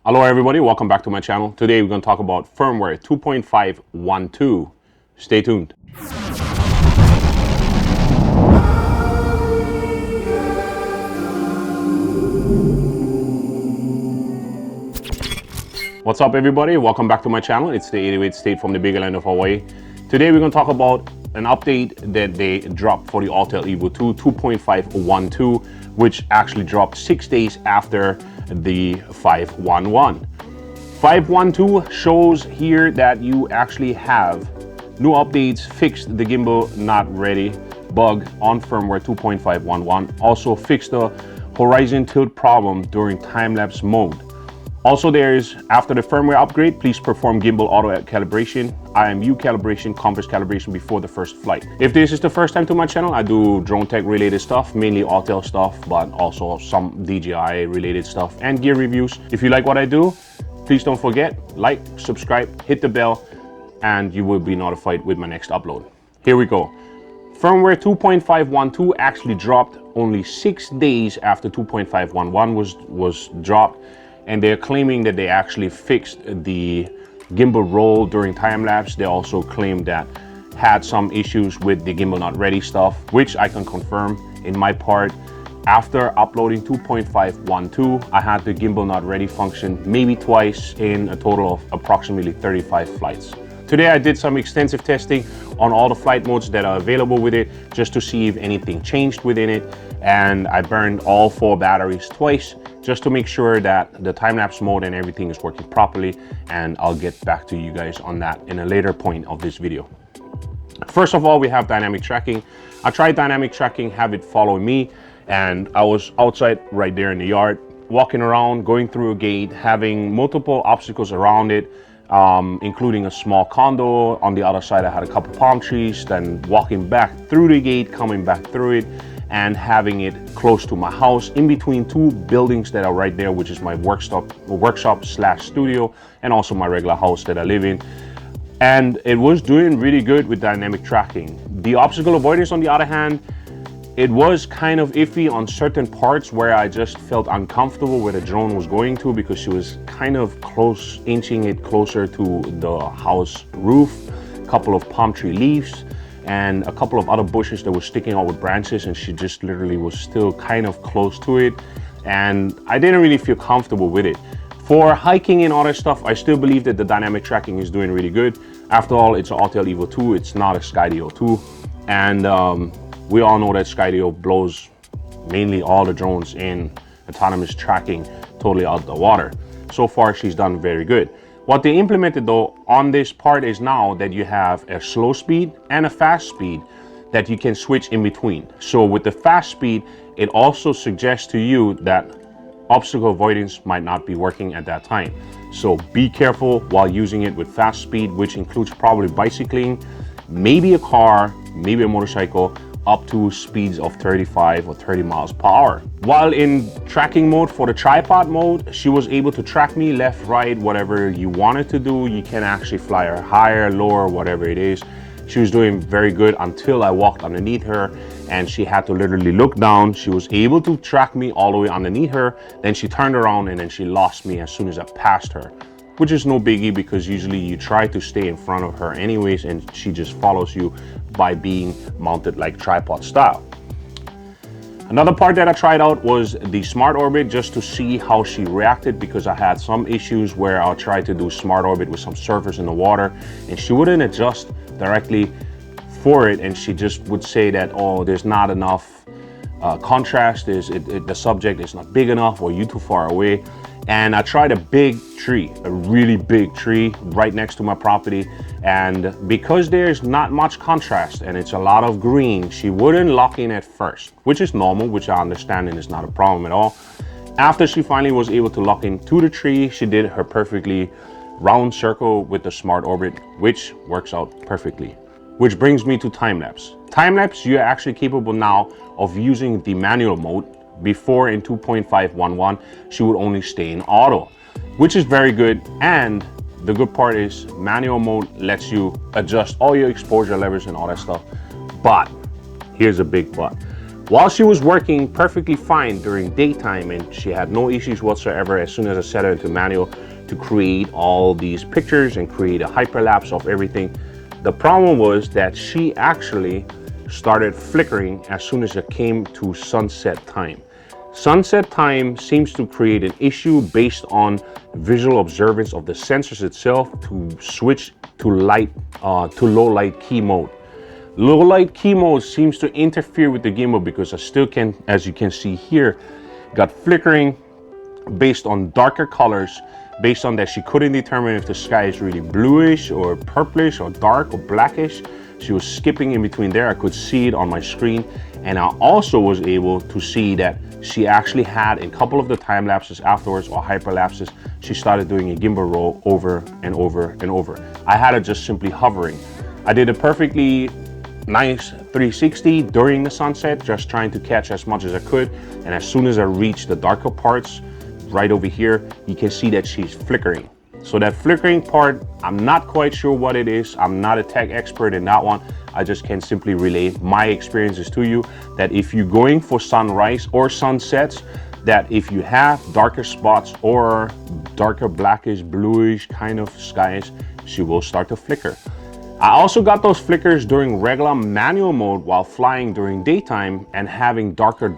Hello everybody, welcome back to my channel. Today we're going to talk about firmware 2.512. Stay tuned. What's up everybody, welcome back to my channel. It's the 808 State from the big island of Hawaii. Today we're going to talk about an update that they dropped for the Autel Evo 2 2.512, which actually dropped 6 days after the 511. 512 shows here that you actually have new updates, fixed the gimbal not ready bug on firmware 2.511, also fixed the horizon tilt problem during time-lapse mode. Also, there's, after the firmware upgrade, please perform gimbal auto calibration, IMU calibration, compass calibration before the first flight. If this is the first time to my channel, I do drone tech related stuff, mainly Autel stuff, but also some DJI related stuff and gear reviews. If you like what I do, please don't forget, like, subscribe, hit the bell, and you will be notified with my next upload. Here we go. Firmware 2.512 actually dropped only 6 days after 2.511 was dropped. And they're claiming that they actually fixed the gimbal roll during time-lapse. They also claimed that had some issues with the gimbal not ready stuff, which I can confirm in my part. After uploading 2.512, I had the gimbal not ready function maybe twice in a total of approximately 35 flights. Today I did some extensive testing on all the flight modes that are available with it, just to see if anything changed within it. And I burned all 4 batteries twice, just to make sure that the time-lapse mode and everything is working properly. And I'll get back to you guys on that in a later point of this video. First of all, we have dynamic tracking. I tried dynamic tracking, have it follow me, and I was outside right there in the yard, walking around, going through a gate, having multiple obstacles around it, including a small condo. On the other side, I had a couple palm trees, then walking back through the gate, coming back through it, and having it close to my house, in between 2 buildings that are right there, which is my workshop slash studio, and also my regular house that I live in. And it was doing really good with dynamic tracking. The obstacle avoidance, on the other hand, it was kind of iffy on certain parts where I just felt uncomfortable where the drone was going to, because she was kind of close, inching it closer to the house roof, a couple of palm tree leaves, and a couple of other bushes that were sticking out with branches, and she just literally was still kind of close to it, and I didn't really feel comfortable with it. For hiking and all that stuff, I still believe that the dynamic tracking is doing really good. After all, it's an Autel Evo 2, it's not a Skydio 2, and we all know that Skydio blows mainly all the drones in autonomous tracking totally out the water. So far, she's done very good. What they implemented though on this part is now that you have a slow speed and a fast speed that you can switch in between. So with the fast speed, it also suggests to you that obstacle avoidance might not be working at that time. So be careful while using it with fast speed, which includes probably bicycling, maybe a car, maybe a motorcycle, up to speeds of 35 or 30 miles per hour. While in tracking mode, for the tripod mode, she was able to track me left, right, whatever you wanted to do. You can actually fly her higher, lower, whatever it is. She was doing very good until I walked underneath her and she had to literally look down. She was able to track me all the way underneath her. Then she turned around and then she lost me as soon as I passed her, which is no biggie because usually you try to stay in front of her anyways and she just follows you by being mounted like tripod style. Another part that I tried out was the smart orbit, just to see how she reacted, because I had some issues where I'll try to do smart orbit with some surfers in the water and she wouldn't adjust directly for it, and she just would say that, oh, there's not enough contrast, the subject is not big enough, or you too far away. And I tried a big tree, a really big tree right next to my property. And because there's not much contrast and it's a lot of green, she wouldn't lock in at first, which is normal, which I understand and is not a problem at all. After she finally was able to lock into the tree, she did her perfectly round circle with the smart orbit, which works out perfectly. Which brings me to time-lapse. Time-lapse, you're actually capable now of using the manual mode. Before in 2.511, she would only stay in auto, which is very good. And the good part is manual mode lets you adjust all your exposure levels and all that stuff. But here's a big but. While she was working perfectly fine during daytime and she had no issues whatsoever as soon as I set her into manual to create all these pictures and create a hyperlapse of everything, the problem was that she actually started flickering as soon as it came to sunset time. Sunset time seems to create an issue based on visual observance of the sensors itself to switch to low light key mode. Low light key mode seems to interfere with the gimbal because I still can, as you can see here, got flickering based on darker colors, based on that she couldn't determine if the sky is really bluish or purplish or dark or blackish. She was skipping in between there. I could see it on my screen, and I also was able to see that she actually had a couple of the time lapses afterwards, or hyperlapses. She started doing a gimbal roll over and over and over. I had her just simply hovering. I did a perfectly nice 360 during the sunset, just trying to catch as much as I could. And as soon as I reached the darker parts right over here, you can see that she's flickering. So that flickering part, I'm not quite sure what it is. I'm not a tech expert in that one. I just can simply relay my experiences to you, that if you're going for sunrise or sunsets, that if you have darker spots or darker blackish, bluish kind of skies, she will start to flicker. I also got those flickers during regular manual mode while flying during daytime and having darker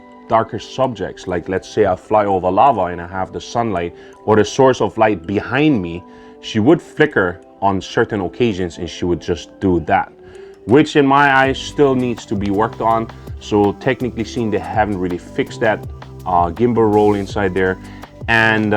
subjects. Like, let's say I fly over lava and I have the sunlight or the source of light behind me, she would flicker on certain occasions, and she would just do that, which in my eyes still needs to be worked on. So technically seen, they haven't really fixed that gimbal roll inside there. And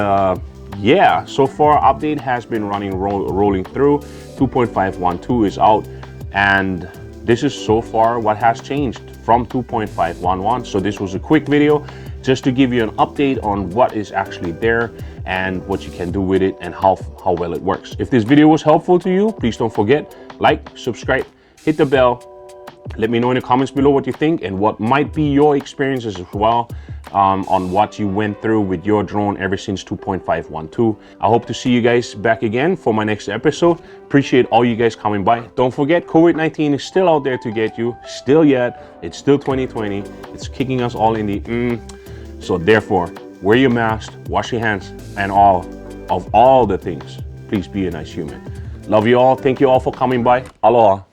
yeah, so far update has been running, rolling through. 2.512 is out, and this is so far what has changed from 2.511. So this was a quick video just to give you an update on what is actually there and what you can do with it and how well it works. If this video was helpful to you, please don't forget, like, subscribe, hit the bell. Let me know in the comments below what you think and what might be your experiences as well on what you went through with your drone ever since 2.512. I hope to see you guys back again for my next episode. Appreciate all you guys coming by. Don't forget, COVID-19 is still out there to get you. Still yet. It's still 2020. It's kicking us all in the So therefore, wear your mask, wash your hands, and all the things. Please be a nice human. Love you all. Thank you all for coming by. Aloha.